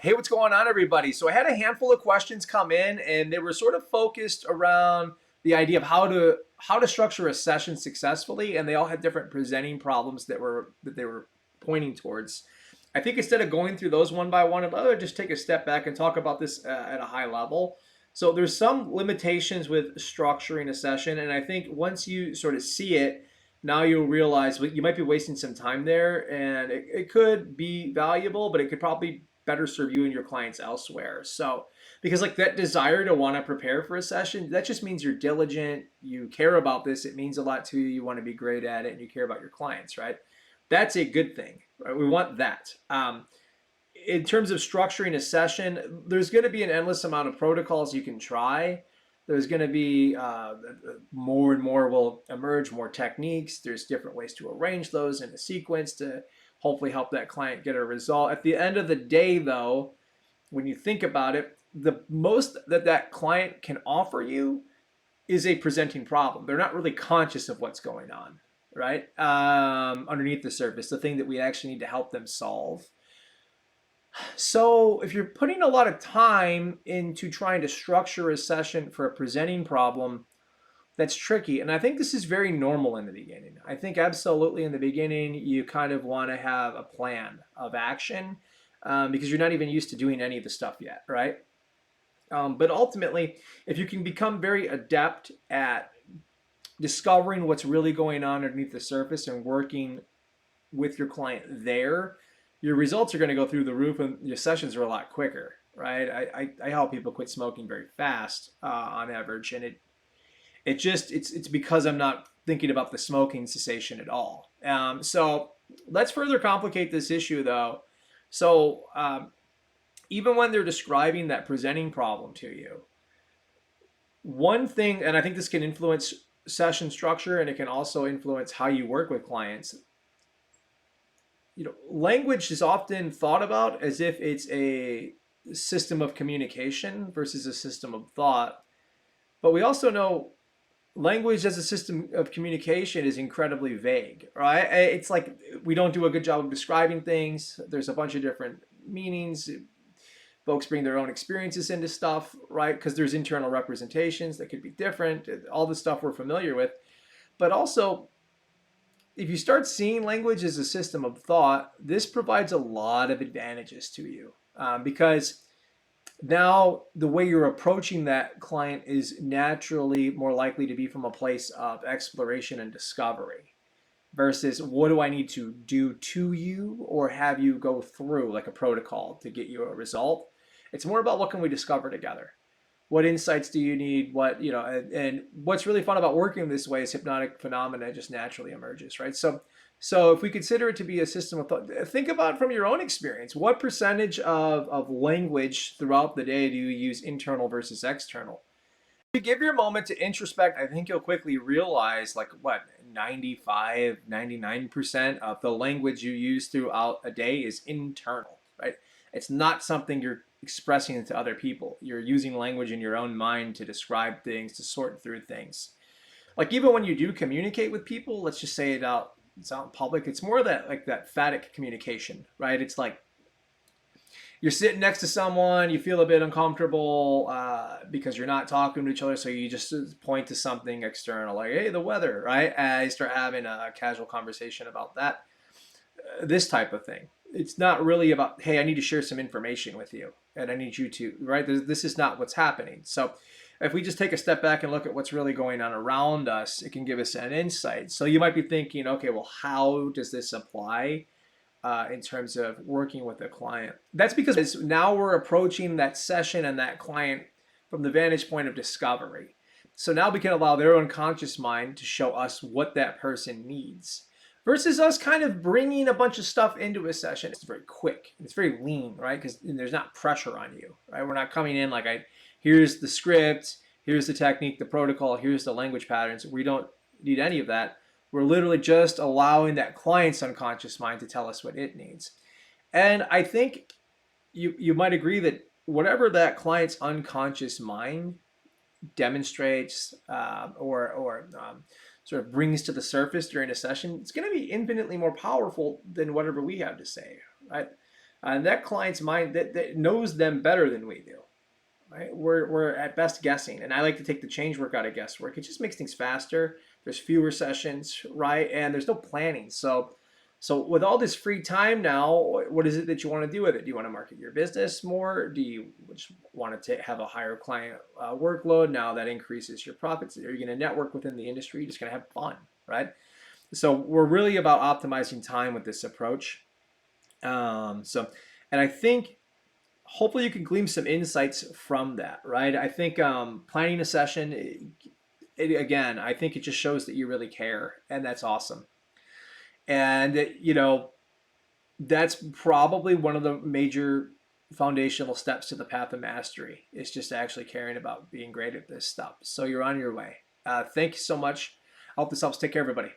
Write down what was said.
Hey, what's going on, everybody? So I had a handful of questions come in, and they were sort of focused around the idea of how to structure a session successfully, and they all had different presenting problems that they were pointing towards. I think instead of going through those one by one, I'd rather just take a step back and talk about this at a high level. So there's some limitations with structuring a session, and I think once you sort of see it, now you'll realize you might be wasting some time there, and it could be valuable, but it could probably better serve you and your clients elsewhere. So, because like that desire to want to prepare for a session, that just means you're diligent, you care about this, it means a lot to you, you want to be great at it, and you care about your clients, right? That's a good thing, right? We want that. In terms of structuring a session, there's going to be an endless amount of protocols you can try. There's going to be more and more will emerge, more techniques. There's different ways to arrange those in a sequence to hopefully help that client get a result. At the end of the day, though, when you think about it, the most that client can offer you is a presenting problem. They're not really conscious of what's going on, right? Underneath the surface, the thing that we actually need to help them solve. So if you're putting a lot of time into trying to structure a session for a presenting problem, that's tricky. And I think this is very normal in the beginning. I think absolutely in the beginning, you kind of want to have a plan of action because you're not even used to doing any of the stuff yet, right? But ultimately, if you can become very adept at discovering what's really going on underneath the surface and working with your client there, your results are going to go through the roof and your sessions are a lot quicker, right? I help people quit smoking very fast on average, and it's because I'm not thinking about the smoking cessation at all. So let's further complicate this issue though. So even when they're describing that presenting problem to you, one thing, and I think this can influence session structure and it can also influence how you work with clients. Language is often thought about as if it's a system of communication versus a system of thought. But we also know language as a system of communication is incredibly vague, right? It's like we don't do a good job of describing things. There's a bunch of different meanings. Folks bring their own experiences into stuff, right? Because there's internal representations that could be different, all the stuff we're familiar with. But also, if you start seeing language as a system of thought, this provides a lot of advantages to you because now the way you're approaching that client is naturally more likely to be from a place of exploration and discovery versus what do I need to do to you or have you go through like a protocol to get you a result. It's more about what can we discover together. What insights do you need? And what's really fun about working this way is hypnotic phenomena just naturally emerges, right? So if we consider it to be a system of thought, think about from your own experience. What percentage of language throughout the day do you use internal versus external? If you give your moment to introspect, I think you'll quickly realize like what 95, 99% of the language you use throughout a day is internal, right? It's not something you're expressing to other people. You're using language in your own mind to describe things, to sort through things. Like even when you do communicate with people, let's just say it's out in public, it's more that like that phatic communication, right? It's like you're sitting next to someone, you feel a bit uncomfortable because you're not talking to each other, so you just point to something external, like, hey, the weather, right? And you start having a casual conversation about that, this type of thing. It's not really about, hey, I need to share some information with you, and I need you to, right? This is not what's happening. So if we just take a step back and look at what's really going on around us, it can give us an insight. So you might be thinking, okay, well, how does this apply in terms of working with a client? That's because now we're approaching that session and that client from the vantage point of discovery. So now we can allow their unconscious mind to show us what that person needs versus us kind of bringing a bunch of stuff into a session. It's very quick. It's very lean, right? Because there's not pressure on you, right? We're not coming in like, here's the script, here's the technique, the protocol, here's the language patterns. We don't need any of that. We're literally just allowing that client's unconscious mind to tell us what it needs. And I think you might agree that whatever that client's unconscious mind demonstrates or sort of brings to the surface during a session, it's going to be infinitely more powerful than whatever we have to say, right? And that client's mind that knows them better than we do. Right? We're at best guessing, and I like to take the change work out of guesswork. It just makes things faster. There's fewer sessions, right? And there's no planning. So with all this free time now, what is it that you want to do with it? Do you want to market your business more? Do you just want to have a higher client workload? Now that increases your profits. Are you going to network within the industry? You're just going to have fun, right? So we're really about optimizing time with this approach. And I think hopefully you can glean some insights from that, right? I think planning a session, again, I think it just shows that you really care, and that's awesome. And that's probably one of the major foundational steps to the path of mastery is just actually caring about being great at this stuff. So you're on your way. Thank you so much. I hope this helps. Take care, everybody.